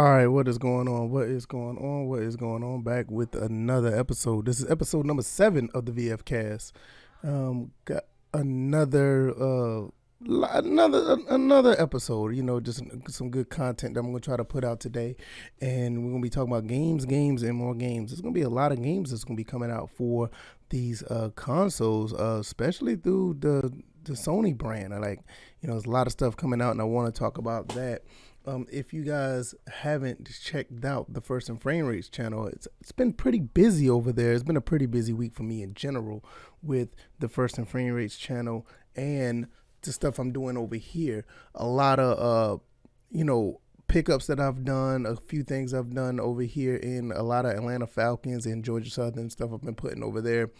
All right, what is going on? What is going on? What is going on? Back with another episode. This is episode number 7 of the VF Cast. Got another another episode. Just some good content that I'm gonna try to put out today, and we're gonna be talking about games, and more games. There's gonna be a lot of games that's gonna be coming out for these consoles, especially through the Sony brand. There's a lot of stuff coming out, and I want to talk about that. If you guys haven't checked out the First and Frame Rates channel, it's been pretty busy over there. It's been a pretty busy week for me in general with the First and Frame Rates channel and the stuff I'm doing over here. A lot of pickups that I've done, a few things I've done over here in a lot of Atlanta Falcons and Georgia Southern stuff I've been putting over there.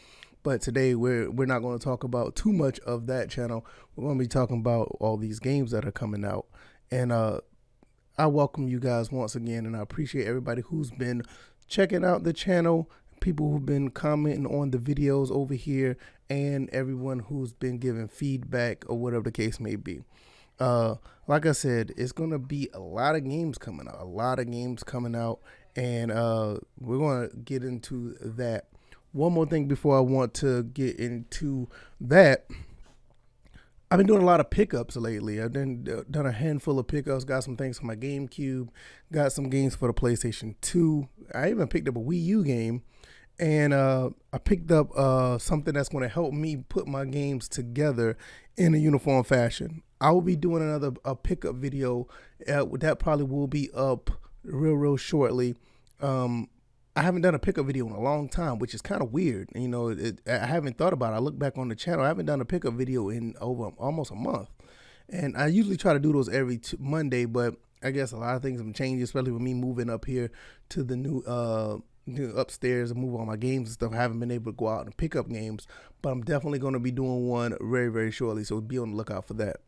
But today we're not going to talk about too much of that channel. We're going to be talking about all these games that are coming out. And I welcome you guys once again, and I appreciate everybody who's been checking out the channel, people who've been commenting on the videos over here, and everyone who's been giving feedback or whatever the case may be. Like I said, it's going to be a lot of games coming out, and we're going to get into that. One more thing before I want to get into that. I've been doing a lot of pickups lately. I've done a handful of pickups, got some things for my GameCube, got some games for the PlayStation 2. I even picked up a Wii U game, and I picked up something that's going to help me put my games together in a uniform fashion. I will be doing another pickup video. That probably will be up real shortly. I haven't done a pickup video in a long time, which is kind of weird. I haven't thought about it. I look back on the channel. I haven't done a pickup video in over almost a month. And I usually try to do those every Monday, but I guess a lot of things have changed, especially with me moving up here to the new upstairs and move all my games and stuff. I haven't been able to go out and pick up games, but I'm definitely going to be doing one very shortly, so be on the lookout for that.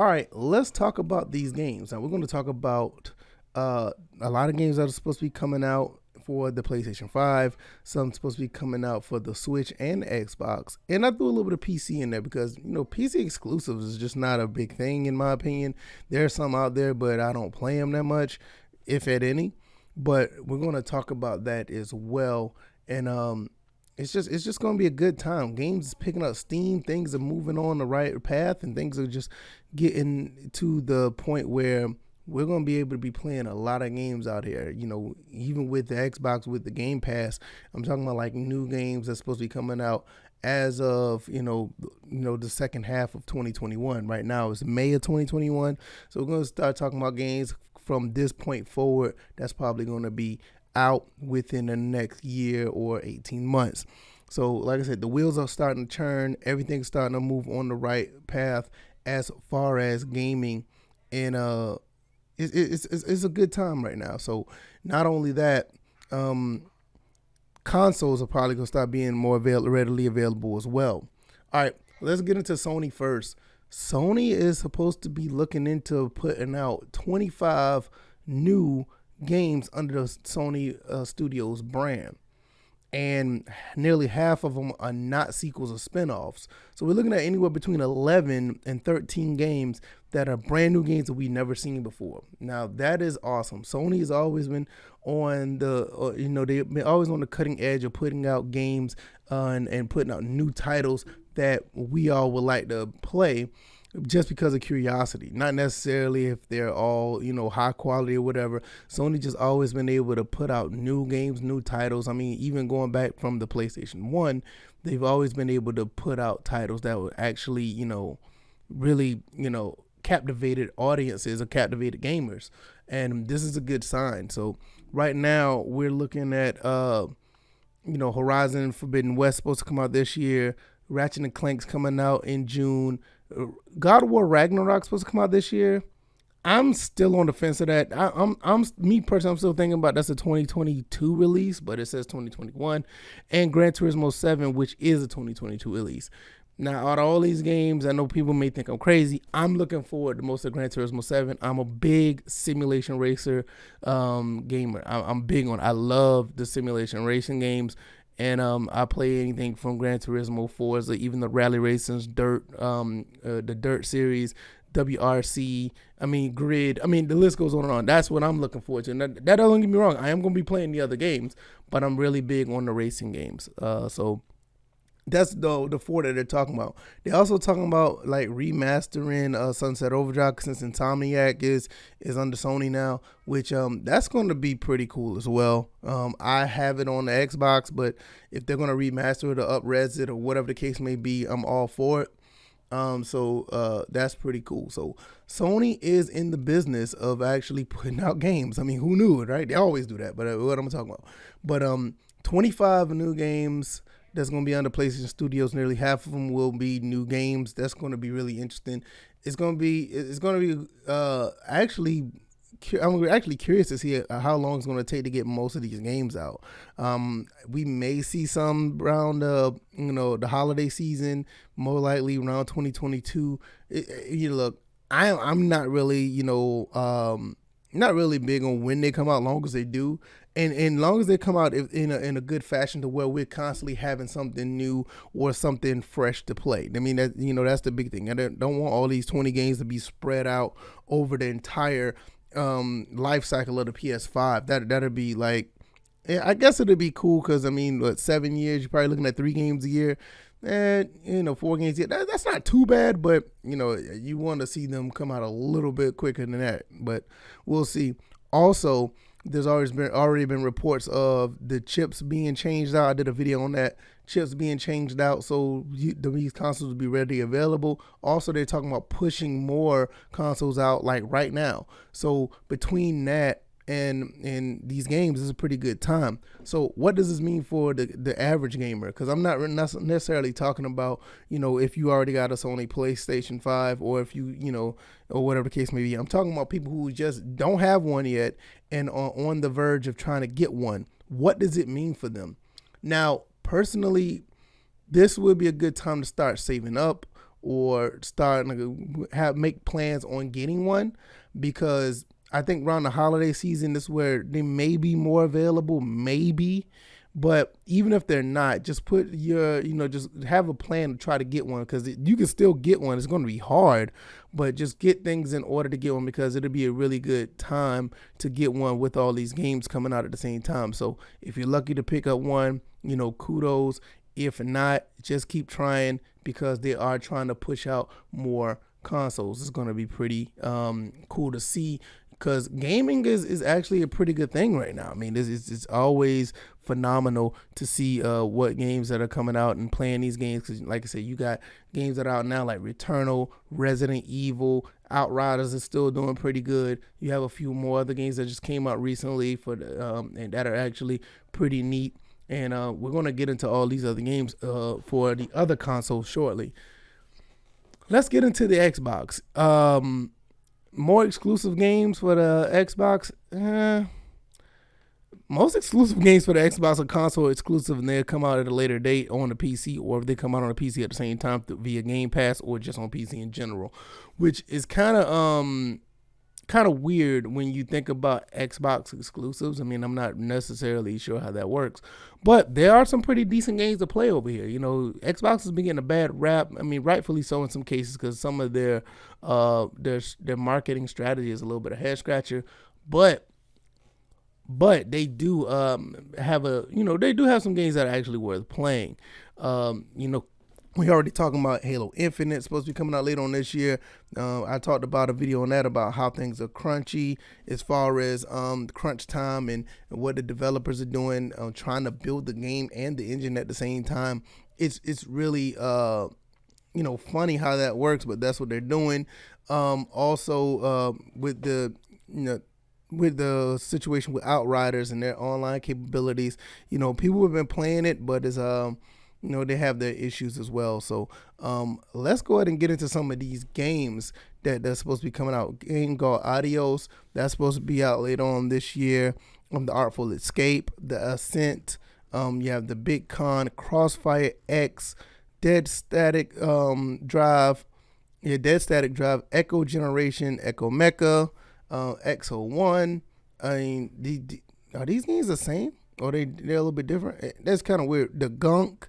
All right, let's talk about these games. Now, we're going to talk about a lot of games that are supposed to be coming out for the PlayStation 5, some supposed to be coming out for the Switch and the Xbox, and I threw a little bit of PC in there because PC exclusives is just not a big thing in my opinion. There's some out there, but I don't play them that much, if at any. But we're going to talk about that as well, and it's just going to be a good time. Games is picking up steam, things are moving on the right path, and things are just getting to the point where we're going to be able to be playing a lot of games out here, even with the Xbox, with the Game Pass. I'm talking about like new games that's supposed to be coming out as of, the second half of 2021. Right now it's May of 2021. So we're going to start talking about games from this point forward that's probably going to be out within the next year or 18 months. So like I said, the wheels are starting to turn. Everything's starting to move on the right path as far as gaming, and it's a good time right now. So not only that, consoles are probably going to start being more readily available as well. All right, let's get into Sony first. Sony is supposed to be looking into putting out 25 new games under the Sony Studios brand. And nearly half of them are not sequels or spinoffs. So we're looking at anywhere between 11 and 13 games that are brand new games that we've never seen before. Now that is awesome. Sony has always been on they've been always on the cutting edge of putting out games and putting out new titles that we all would like to play, just because of curiosity, not necessarily if they're all, high quality or whatever. Sony just always been able to put out new games, new titles. I mean, even going back from the PlayStation 1, they've always been able to put out titles that were actually, really, captivated audiences or captivated gamers. And this is a good sign. So right now we're looking at, Horizon Forbidden West supposed to come out this year. Ratchet and Clank's coming out in June. God of War Ragnarok's supposed to come out this year. I'm still on the fence of that. I'm me personally, I'm still thinking about that's a 2022 release, but it says 2021. And Gran Turismo 7, which is a 2022 release. Now, out of all these games, I know people may think I'm crazy. I'm looking forward to most of Gran Turismo 7. I'm a big simulation racer gamer. I'm big on. I love the simulation racing games. And I play anything from Gran Turismo, Forza, even the rally racing, Dirt, the Dirt series, WRC, Grid. The list goes on and on. That's what I'm looking forward to. And that don't get me wrong. I am going to be playing the other games, but I'm really big on the racing games. So that's the four that they're talking about. They're also talking about like remastering Sunset Overdrive since Insomniac is under Sony now, which that's going to be pretty cool as well. I have it on the Xbox, but if they're going to remaster it or up-res it or whatever the case may be, I'm all for it. So that's pretty cool. So Sony is in the business of actually putting out games. Who knew it, right? They always do that, but what I'm talking about. But 25 new games that's going to be under PlayStation Studios. Nearly half of them will be new games. That's going to be really interesting. I'm actually curious to see how long it's going to take to get most of these games out. We may see some around the holiday season, more likely around 2022. Look, I'm not really not really big on when they come out, long as they do. And long as they come out in a good fashion to where we're constantly having something new or something fresh to play. That's the big thing. I don't want all these 20 games to be spread out over the entire life cycle of the PS5. That'd be like, I guess it'd be cool because 7 years, you're probably looking at 3 games a year. And 4 games a year. That's not too bad, but you want to see them come out a little bit quicker than that. But we'll see. Also, there's already been reports of the chips being changed out. I did a video on that. Chips being changed out so these consoles will be readily available. Also, they're talking about pushing more consoles out like right now. So between that and these games, is a pretty good time. So what does this mean for the average gamer? Because I'm not necessarily talking about, if you already got a Sony PlayStation 5 or if you, or whatever the case may be. I'm talking about people who just don't have one yet and are on the verge of trying to get one. What does it mean for them? Now, personally, this would be a good time to start saving up or make plans on getting one, because I think around the holiday season, this is where they may be more available, maybe. But even if they're not, just put just have a plan to try to get one, because you can still get one. It's going to be hard, but just get things in order to get one, because it'll be a really good time to get one with all these games coming out at the same time. So if you're lucky to pick up one, kudos. If not, just keep trying, because they are trying to push out more consoles. It's going to be pretty cool to see, because gaming is actually a pretty good thing right now. It's always phenomenal to see what games that are coming out and playing these games. Because, like I said, you got games that are out now like Returnal, Resident Evil, Outriders is still doing pretty good. You have a few more other games that just came out recently and that are actually pretty neat. And we're going to get into all these other games for the other consoles shortly. Let's get into the Xbox. More exclusive games for the Xbox. Most exclusive games for the Xbox are console exclusive, and they'll come out at a later date on the PC, or if they come out on the PC at the same time via Game Pass or just on PC in general, which is kind of weird when you think about Xbox exclusives. I'm not necessarily sure how that works, but there are some pretty decent games to play over here. Xbox has been getting a bad rap. Rightfully so in some cases, because some of their marketing strategy is a little bit of head scratcher, but they do have some games that are actually worth playing. We already talking about Halo Infinite, supposed to be coming out later on this year. I talked about a video on that about how things are crunchy as far as crunch time and what the developers are doing, trying to build the game and the engine at the same time. It's really funny how that works, but that's what they're doing. Also, with the situation with Outriders and their online capabilities, people have been playing it, but it's they have their issues as well. So let's go ahead and get into some of these games that's supposed to be coming out. Game called Adios, that's supposed to be out later on this year. The Artful Escape, The Ascent. You have the Big Con, Crossfire X, Dead Static Drive, Echo Generation, Echo Mecha, XO1. Are these games the same, or they're a little bit different? That's kind of weird. The Gunk.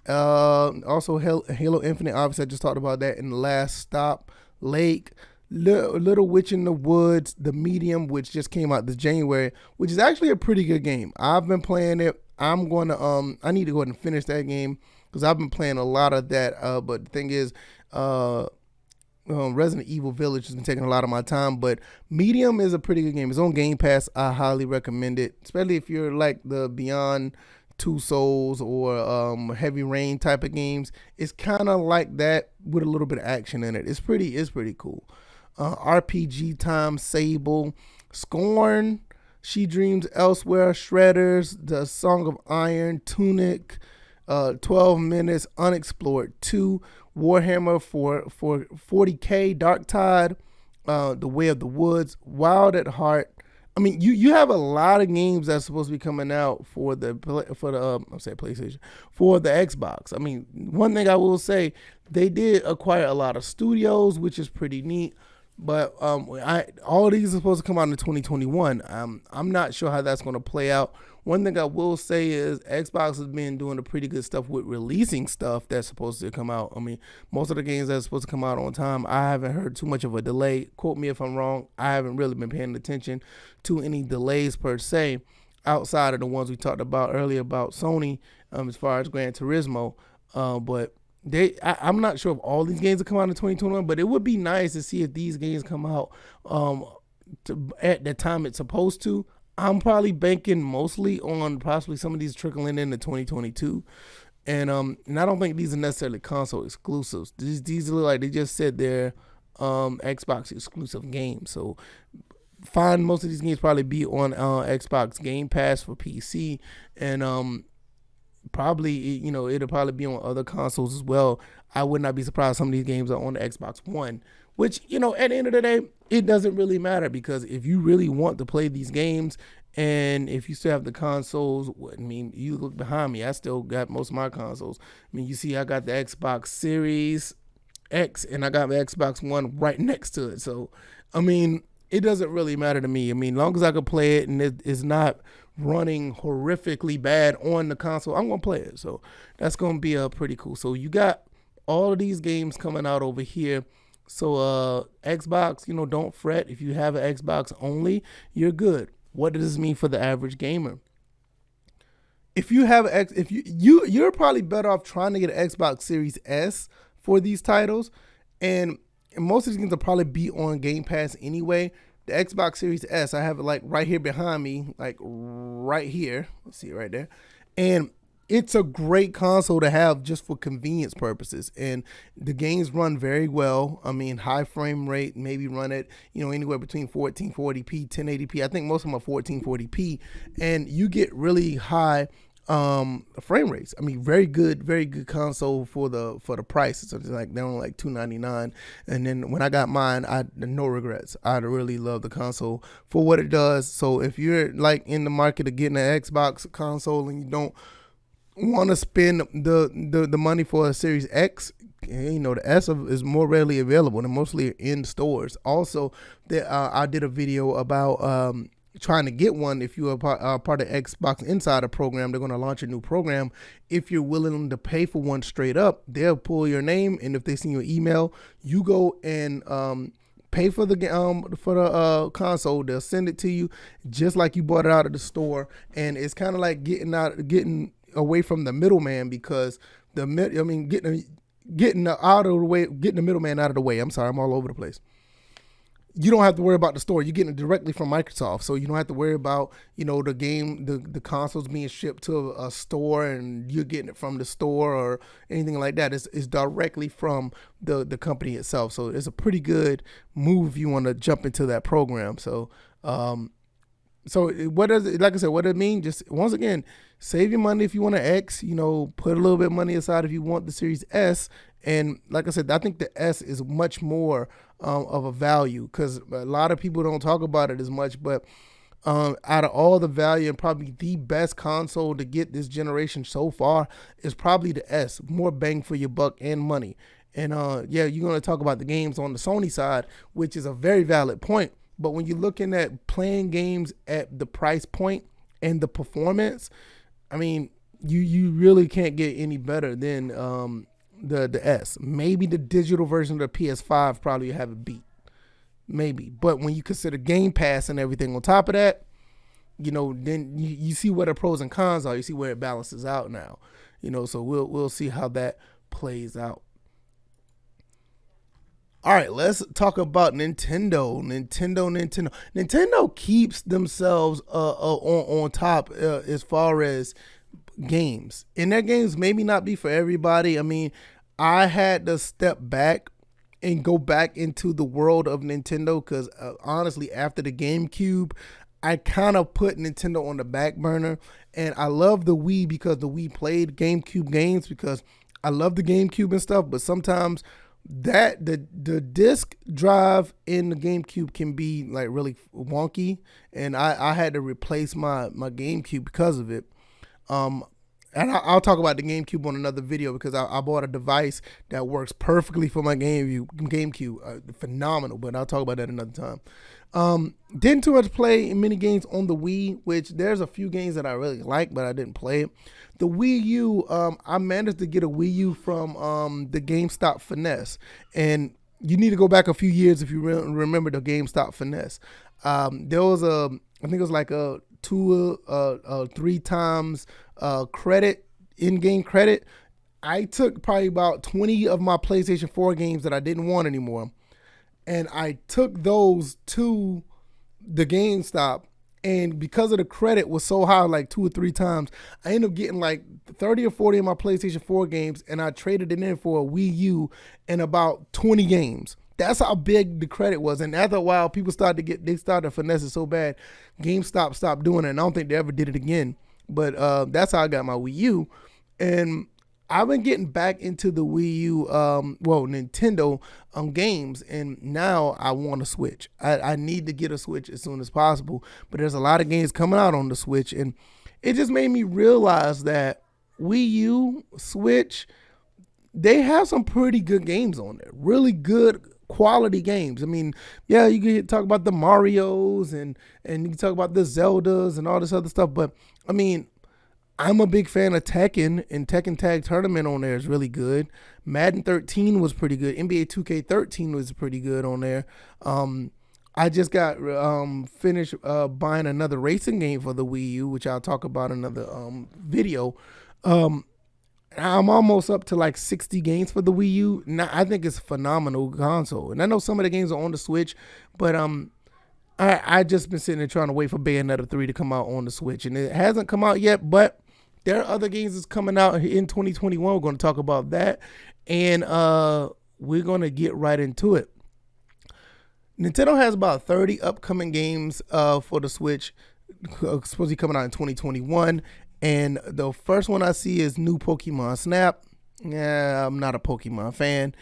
Also Halo Infinite, obviously I just talked about that in the last stop. Lake, Little Witch in the Woods, The Medium, which just came out this January, which is actually a pretty good game. I've been playing it. I'm going to I need to go ahead and finish that game because I've been playing a lot of that. But the thing is, Resident Evil Village has been taking a lot of my time, but Medium is a pretty good game. It's on Game Pass. I highly recommend it, especially if you're like the Beyond Two Souls or Heavy Rain type of games. It's kind of like that with a little bit of action in it. It's pretty cool. RPG Time, Sable, Scorn, She Dreams Elsewhere, Shredders, The Song of Iron, Tunic, 12 Minutes, Unexplored 2, Warhammer for 40K, Dark Tide, The Way of the Woods, Wild at Heart. I mean, you have a lot of games that's supposed to be coming out for the PlayStation, for the Xbox. I mean, one thing I will say, they did acquire a lot of studios, which is pretty neat. But all of these are supposed to come out in 2021. I'm not sure how that's going to play out. One thing I will say is Xbox has been doing a pretty good stuff with releasing stuff that's supposed to come out. I mean, most of the games that's supposed to come out on time, I haven't heard too much of a delay. Quote me if I'm wrong. I haven't really been paying attention to any delays per se, outside of the ones we talked about earlier about Sony, as far as Gran Turismo. But I'm not sure if all these games will come out in 2021, but it would be nice to see if these games come out at the time it's supposed to. I'm probably banking mostly on possibly some of these trickling into 2022. And I don't think these are necessarily console exclusives. These look like they just said they're Xbox exclusive games. So find most of these games probably be on Xbox Game Pass for PC, and probably, it'll probably be on other consoles as well. I would not be surprised some of these games are on the Xbox One, which, at the end of the day, it doesn't really matter, because if you really want to play these games and if you still have the consoles, I mean, you look behind me, I still got most of my consoles. I mean, you see I got the Xbox Series X and I got the Xbox One right next to it. So, I mean, it doesn't really matter to me. I mean, as long as I can play it and it is not running horrifically bad on the console, I'm going to play it. So that's going to be pretty cool. So you got all of these games coming out over here. So Xbox, don't fret. If you have an Xbox only, you're good. What does this mean for the average gamer? If you have you're probably better off trying to get an Xbox Series S for these titles, and most of these games will probably be on Game Pass anyway. The Xbox Series S, I have it like right here behind me, like right here. Let's see it right there. And it's a great console to have just for convenience purposes. And the games run very well. I mean, high frame rate, maybe run it, anywhere between 1440p, 1080p. I think most of them are 1440p. And you get really high frame rates. I mean, very good console for the price. So it's like they're only like $299. And then when I got mine, I had no regrets. I really love the console for what it does. So if you're like in the market of getting an Xbox console and you don't want to spend the money for a Series X, the S is more readily available and mostly in stores. Also, I did a video about trying to get one. If you are part of Xbox Insider program, they're going to launch a new program. If you're willing to pay for one straight up, they'll pull your name, and if they send you an email, you go and pay for the console. They'll send it to you just like you bought it out of the store, and it's kind of like getting away from the middleman, because getting the middleman out of the way. I'm sorry, I'm all over the place. You don't have to worry about the store. You're getting it directly from Microsoft, so you don't have to worry about the consoles being shipped to a store and you're getting it from the store or anything like that. It's directly from the company itself. So it's a pretty good move if you want to jump into that program. So what does it, like I said, what does it mean? Just once again, save your money if you want an X, put a little bit of money aside if you want the Series S. And like I said, I think the S is much more of a value, because a lot of people don't talk about it as much. But out of all the value, and probably the best console to get this generation so far is probably the S. More bang for your buck and money. And you're going to talk about the games on the Sony side, which is a very valid point. But when you're looking at playing games at the price point and the performance, I mean, you really can't get any better than the S. Maybe the digital version of the PS5 probably have it beat. Maybe. But when you consider Game Pass and everything on top of that, then you see where the pros and cons are. You see where it balances out now. So we'll see how that plays out. All right, let's talk about Nintendo. Nintendo keeps themselves on top as far as games. And their games maybe not be for everybody. I mean, I had to step back and go back into the world of Nintendo because honestly, after the GameCube, I kind of put Nintendo on the back burner. And I love the Wii because the Wii played GameCube games because I love the GameCube and stuff, but sometimes the disc drive in the GameCube can be like really wonky, and I had to replace my GameCube because of it. And I'll talk about the GameCube on another video because I bought a device that works perfectly for my GameCube. Phenomenal, but I'll talk about that another time. Didn't too much play mini games on the Wii, which there's a few games that I really like, but I didn't play it. The Wii U, I managed to get a Wii U from the GameStop Finesse. And you need to go back a few years if you remember the GameStop Finesse. There was I think it was like a 3 times credit, in-game credit. I took probably about 20 of my PlayStation 4 games that I didn't want anymore, and I took those to the GameStop, and because of the credit was so high, like 2 or 3 times, I ended up getting like 30 or 40 of my PlayStation 4 games, and I traded it in for a Wii U and about 20 games. That's how big the credit was. And after a while, people started to finesse it so bad, GameStop stopped doing it, and I don't think they ever did it again. But that's how I got my Wii U. And I've been getting back into the Wii U, Nintendo games, and now I want a Switch. I need to get a Switch as soon as possible, but there's a lot of games coming out on the Switch, and it just made me realize that Wii U, Switch, they have some pretty good games on there, really good quality games. I mean, yeah, you can talk about the Marios and you can talk about the Zeldas and all this other stuff, but I mean, I'm a big fan of Tekken, and Tekken Tag Tournament on there is really good. Madden 13 was pretty good. NBA 2K13 was pretty good on there. I just got finished buying another racing game for the Wii U, which I'll talk about in another video. I'm almost up to like 60 games for the Wii U. Now, I think it's a phenomenal console. And I know some of the games are on the Switch, but I just been sitting there trying to wait for Bayonetta 3 to come out on the Switch. And it hasn't come out yet, but there are other games that's coming out in 2021. We're going to talk about that. And we're going to get right into it. Nintendo has about 30 upcoming games for the Switch, supposed to be coming out in 2021. And the first one I see is new Pokemon Snap. Yeah, I'm not a Pokemon fan.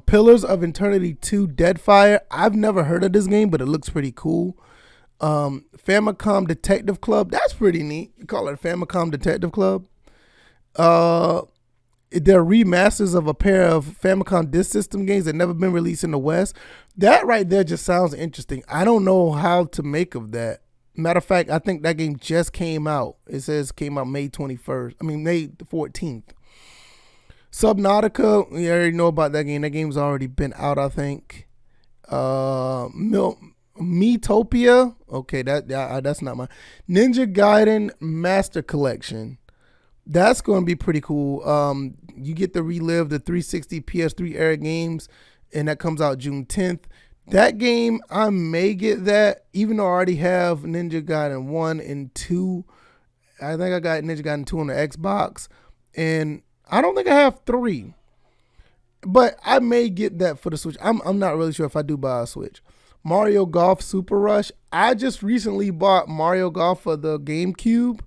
Pillars of Eternity 2 Deadfire. I've never heard of this game, but it looks pretty cool. Famicom Detective Club. That's pretty neat. You call it Famicom Detective Club. They're remasters of a pair of Famicom Disk System games that never been released in the West. That right there just sounds interesting. I don't know how to make of that. Matter of fact, I think that game just came out. It says came out May 21st. I mean, May 14th. Subnautica, you already know about that game. That game's already been out, I think. Miitopia. Okay, that's not mine. Ninja Gaiden Master Collection. That's going to be pretty cool. You get to relive the 360 PS3 era games, and that comes out June 10th. That game, I may get that, even though I already have Ninja Gaiden 1 and 2. I think I got Ninja Gaiden 2 on the Xbox, and I don't think I have 3. But I may get that for the Switch. I'm not really sure if I do buy a Switch. Mario Golf Super Rush. I just recently bought Mario Golf for the GameCube,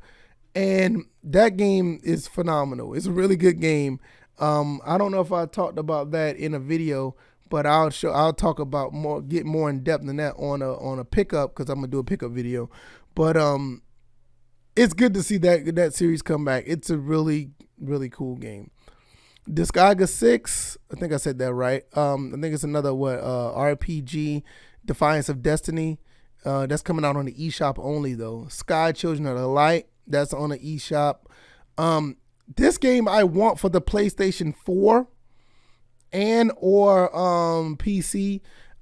and that game is phenomenal. It's a really good game. I don't know if I talked about that in a video, but I'll talk about get more in depth than that on a pickup, because I'm gonna do a pickup video. But it's good to see that series come back. It's a really, really cool game. Disgaea 6, I think I said that right. I think it's another RPG, Defiance of Destiny. That's coming out on the eShop only though. Sky Children of the Light, that's on the eShop. This game I want for the PlayStation 4. and or PC.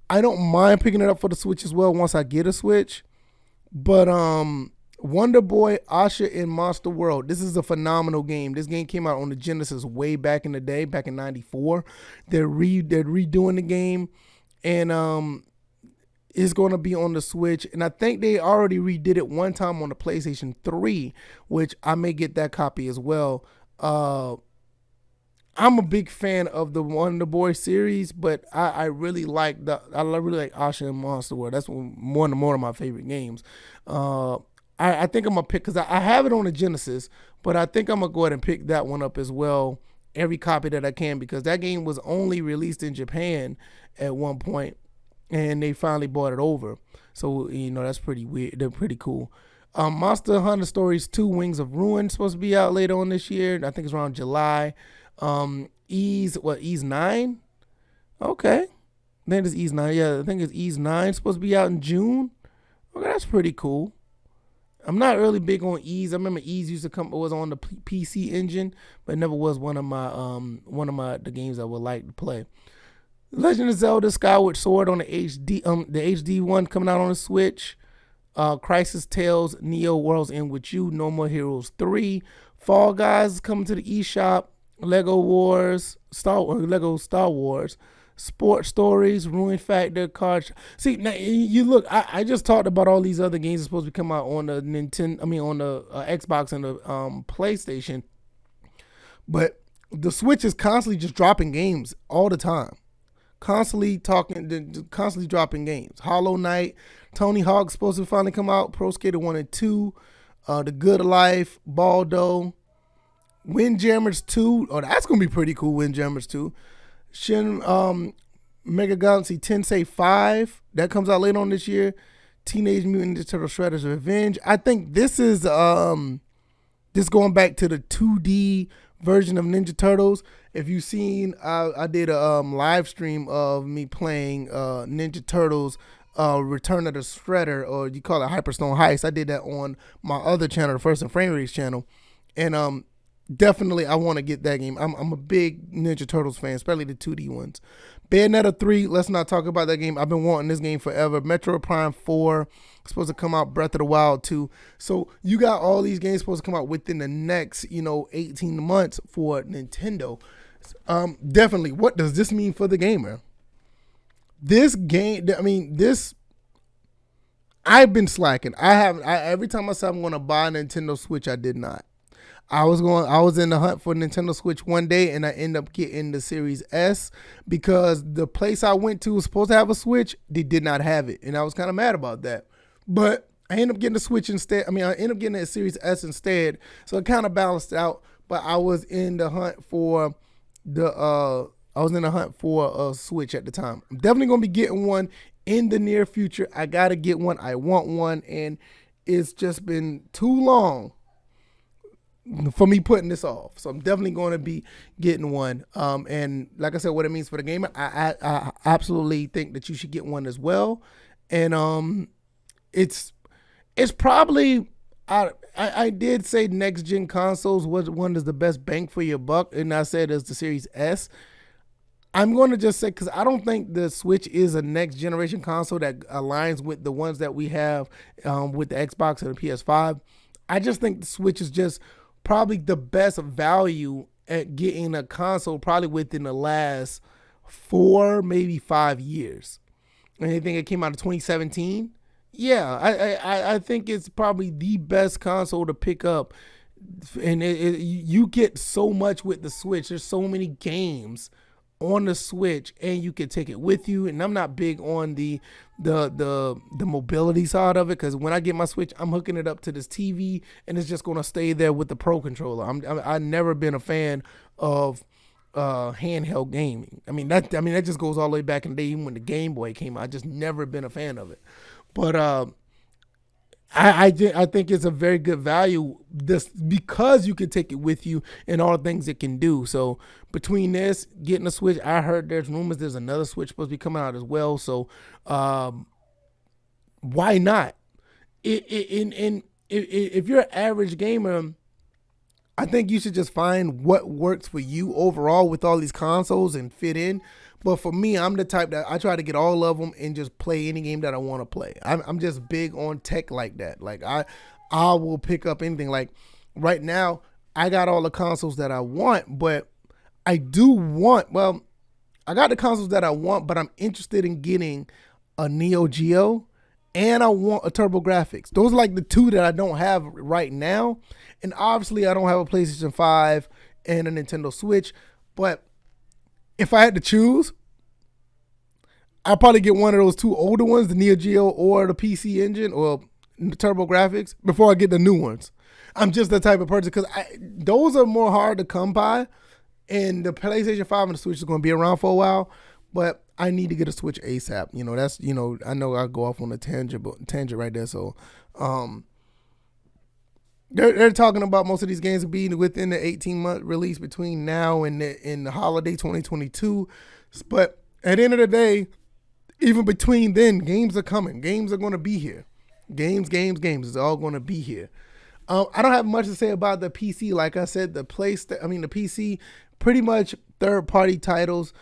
I don't mind picking it up for the Switch as well once I get a Switch. But Wonder Boy, Asha in Monster World. This is a phenomenal game. This game came out on the Genesis way back in the day, back in '94. They're redoing the game, and it's going to be on the Switch. And I think they already redid it one time on the PlayStation 3, which I may get that copy as well. I'm a big fan of the Wonder Boy series, but I really like Asha and Monster World. That's one of my favorite games. I think I'm gonna pick, because I have it on the Genesis, but I think I'm gonna go ahead and pick that one up as well. Every copy that I can, because that game was only released in Japan at one point, and they finally bought it over. So that's pretty weird. They're pretty cool. Monster Hunter Stories 2: Wings of Ruin supposed to be out later on this year. I think it's around July. Ease 9? Okay. Then it's Ease 9. Yeah, I think it's Ease 9 supposed to be out in June. Okay, that's pretty cool. I'm not really big on Ease. I remember Ease used to was on the PC engine, but it never was one of the games I would like to play. Legend of Zelda Skyward Sword on the HD one coming out on the Switch. Crisis Tales Neo Worlds End With You, No More Heroes 3. Fall Guys coming to the eShop. Lego Star Wars, Sport Stories, Ruin Factor, Cards. See, now you look. I just talked about all these other games that are supposed to come out on the on the Xbox and the PlayStation, but the Switch is constantly just dropping games all the time. Constantly dropping games. Hollow Knight, Tony Hawk's supposed to finally come out. Pro Skater 1 and 2, The Good Life, Baldo. Windjammers 2. Oh, that's going to be pretty cool, Windjammers 2. Shin Mega Galaxy Tensei 5. That comes out later on this year. Teenage Mutant Ninja Turtle Shredder's Revenge. I think this is this going back to the 2D version of Ninja Turtles. If you've seen, I did a live stream of me playing Ninja Turtles Return of the Shredder, or you call it Hyperstone Heist. I did that on my other channel, the First and Frame Rates channel. And definitely, I want to get that game. I'm a big Ninja Turtles fan, especially the 2D ones. Bayonetta 3, let's not talk about that game. I've been wanting this game forever. Metroid Prime 4, supposed to come out. Breath of the Wild 2. So you got all these games supposed to come out within the next, 18 months for Nintendo. Definitely, what does this mean for the gamer? This game, I've been slacking. Every time I said I'm going to buy a Nintendo Switch, I did not. I was in the hunt for Nintendo Switch one day, and I ended up getting the Series S because the place I went to was supposed to have a Switch. They did not have it, and I was kind of mad about that. But I ended up getting the Switch instead. I ended up getting a Series S instead, so it kind of balanced out. But I was in the hunt for a Switch at the time. I'm definitely gonna be getting one in the near future. I gotta get one. I want one, and it's just been too long for me putting this off. So I'm definitely going to be getting one. And like I said, what it means for the gamer, I absolutely think that you should get one as well. And it's probably, I did say next gen consoles was one is the best bang for your buck, and I said it's the Series S. I'm going to just say, because I don't think the Switch is a next generation console that aligns with the ones that we have with the Xbox and the PS5. I just think the Switch is just probably the best value at getting a console probably within the last 4, maybe 5 years. And I think it came out in 2017. Yeah, I think it's probably the best console to pick up. And you get so much with the Switch. There's so many games on the Switch, and you can take it with you. And I'm not big on the mobility side of it, because when I get my Switch, I'm hooking it up to this TV, and it's just gonna stay there with the Pro controller. I've never been a fan of handheld gaming. That just goes all the way back in the day, even when the Game Boy came out. I just never been a fan of it. But I think it's a very good value just because you can take it with you and all the things it can do. So between this, getting a Switch, I heard there's rumors there's another Switch supposed to be coming out as well. So why not? If you're an average gamer, I think you should just find what works for you overall with all these consoles and fit in. But for me, I'm the type that I try to get all of them and just play any game that I want to play. I'm just big on tech like that. Like I will pick up anything. Like right now, I got all the consoles that I want, but I do want, well, I got the consoles that I want, but I'm interested in getting a Neo Geo and I want a TurboGrafx. Those are like the two that I don't have right now. And obviously I don't have a PlayStation 5 and a Nintendo Switch, but if I had to choose, I'll probably get one of those two older ones, the Neo Geo or the PC Engine or the TurboGrafx, before I get the new ones. I'm just the type of person, because those are more hard to come by, and the PlayStation 5 and the Switch is going to be around for a while, but I need to get a Switch ASAP. That's, I know I go off on a tangent right there. So, they're talking about most of these games being within the 18-month release between now and the holiday 2022. But at the end of the day, even between then, games are coming. Games are going to be here. Games. It's all going to be here. I don't have much to say about the PC. Like I said, the PC, pretty much third-party titles.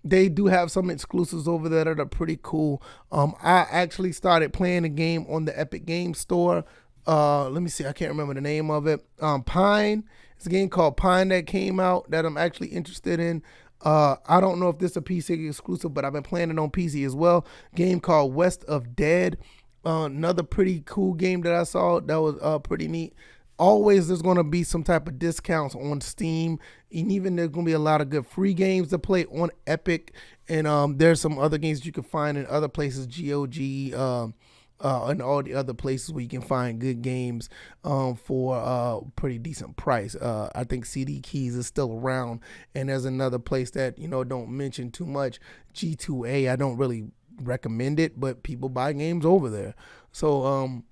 They do have some exclusives over there that are pretty cool. I actually started playing a game on the Epic Games Store. Let me see. I can't remember the name of it. Pine. It's a game called Pine that came out that I'm actually interested in. I don't know if this is a PC exclusive, but I've been playing it on PC as well. Game called West of Dead. Another pretty cool game that I saw that was pretty neat. Always there's going to be some type of discounts on Steam, and even there's going to be a lot of good free games to play on Epic, and there's some other games you can find in other places, GOG, and all the other places where you can find good games for a pretty decent price. I think CD Keys is still around, and there's another place that, don't mention too much, G2A. I don't really recommend it, but people buy games over there. So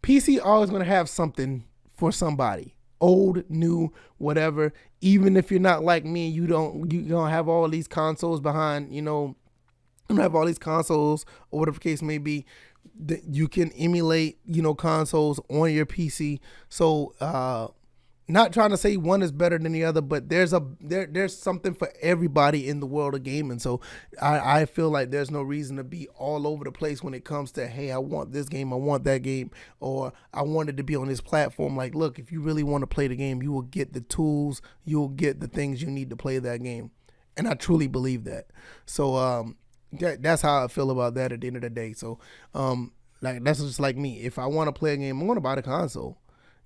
PC always going to have something for somebody, old, new, whatever. Even if you're not like me, you don't have all these consoles behind, you don't have all these consoles or whatever the case may be, that you can emulate, consoles on your PC. So not trying to say one is better than the other, but there's something for everybody in the world of gaming. So I feel like there's no reason to be all over the place when it comes to, hey, I want this game, I want that game, or I want it to be on this platform. Like, look, if you really want to play the game, you will get the tools, you'll get the things you need to play that game. And I truly believe that. So that's how I feel about that at the end of the day. So like, that's just like me. If I want to play a game, I'm going to buy the console.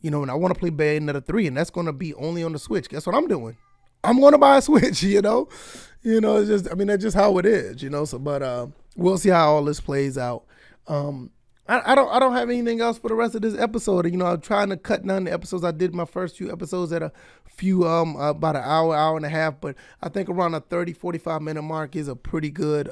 And I want to play Bayonetta 3, and that's going to be only on the Switch. Guess what I'm doing? I'm going to buy a Switch, it's just, that's just how it is, so, but, we'll see how all this plays out. I don't have anything else for the rest of this episode. I'm trying to cut down the episodes. I did my first few episodes at about an hour and a half, but I think around a 30-45 minute mark is a pretty good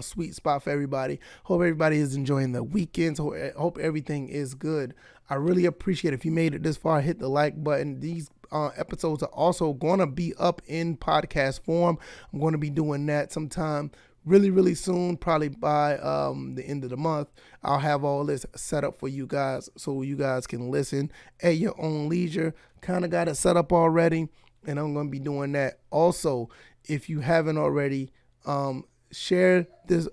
sweet spot for everybody. Hope everybody is enjoying the weekends. Hope everything is good. I really appreciate it. If you made it this far, hit the like button. These episodes are also going to be up in podcast form. I'm going to be doing that sometime really, really soon, probably by the end of the month. I'll have all this set up for you guys so you guys can listen at your own leisure. Kind of got it set up already, and I'm going to be doing that. Also, if you haven't already, share this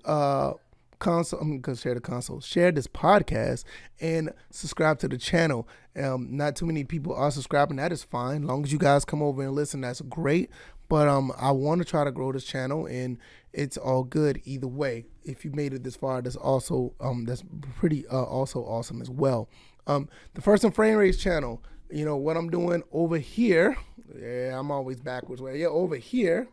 share this podcast and subscribe to the channel. Not too many people are subscribing. That is fine. As long as you guys come over and listen, that's great. But I want to try to grow this channel, and it's all good either way. If you made it this far, that's also that's pretty also awesome as well. The First and Frame Rates channel, what I'm doing over here. Yeah, I'm always backwards. Yeah, over here.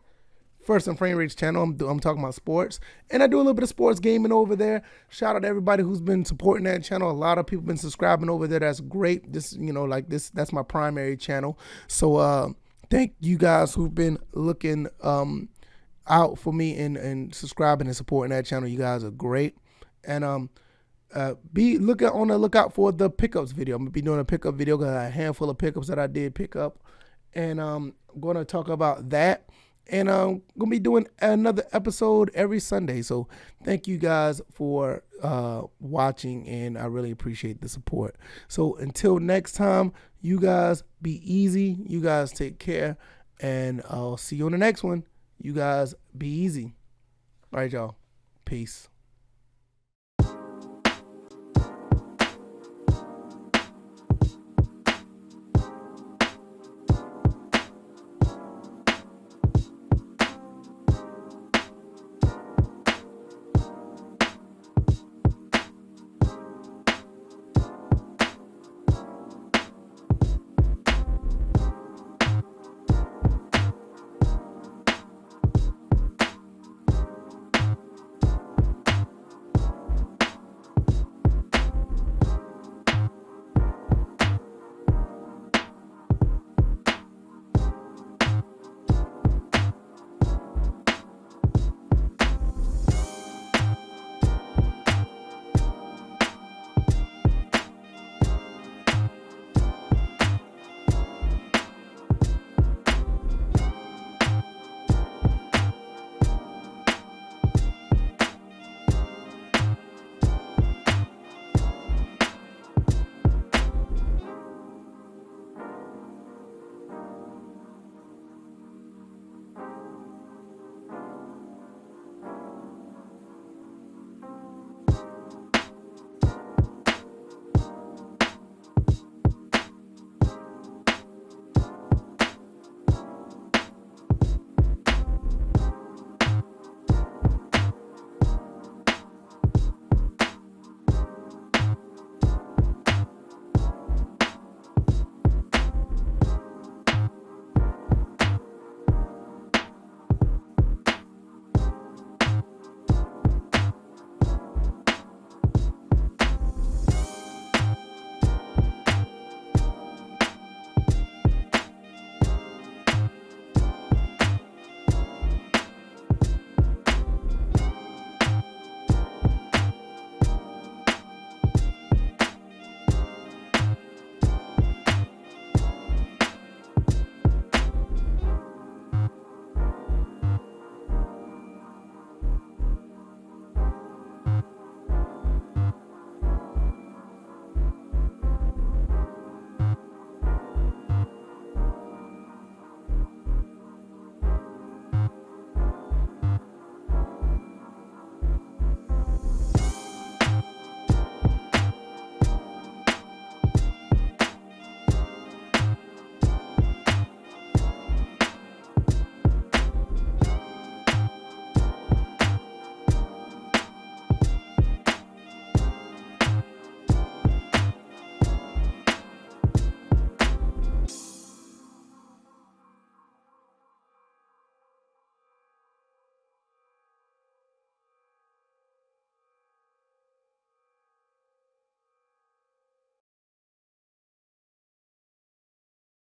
First and Frame Rates channel. I'm talking about sports, and I do a little bit of sports gaming over there. Shout out to everybody who's been supporting that channel. A lot of people been subscribing over there. That's great. This, that's my primary channel. So thank you guys who've been looking out for me and subscribing and supporting that channel. You guys are great. And be on the lookout for the pickups video. I'm gonna be doing a pickup video. Got a handful of pickups that I did pick up, and I'm gonna talk about that. And I'm going to be doing another episode every Sunday. So thank you guys for watching, and I really appreciate the support. So until next time, You guys be easy. You guys take care. And I'll see you on the next one. You guys be easy. All right, y'all. Peace.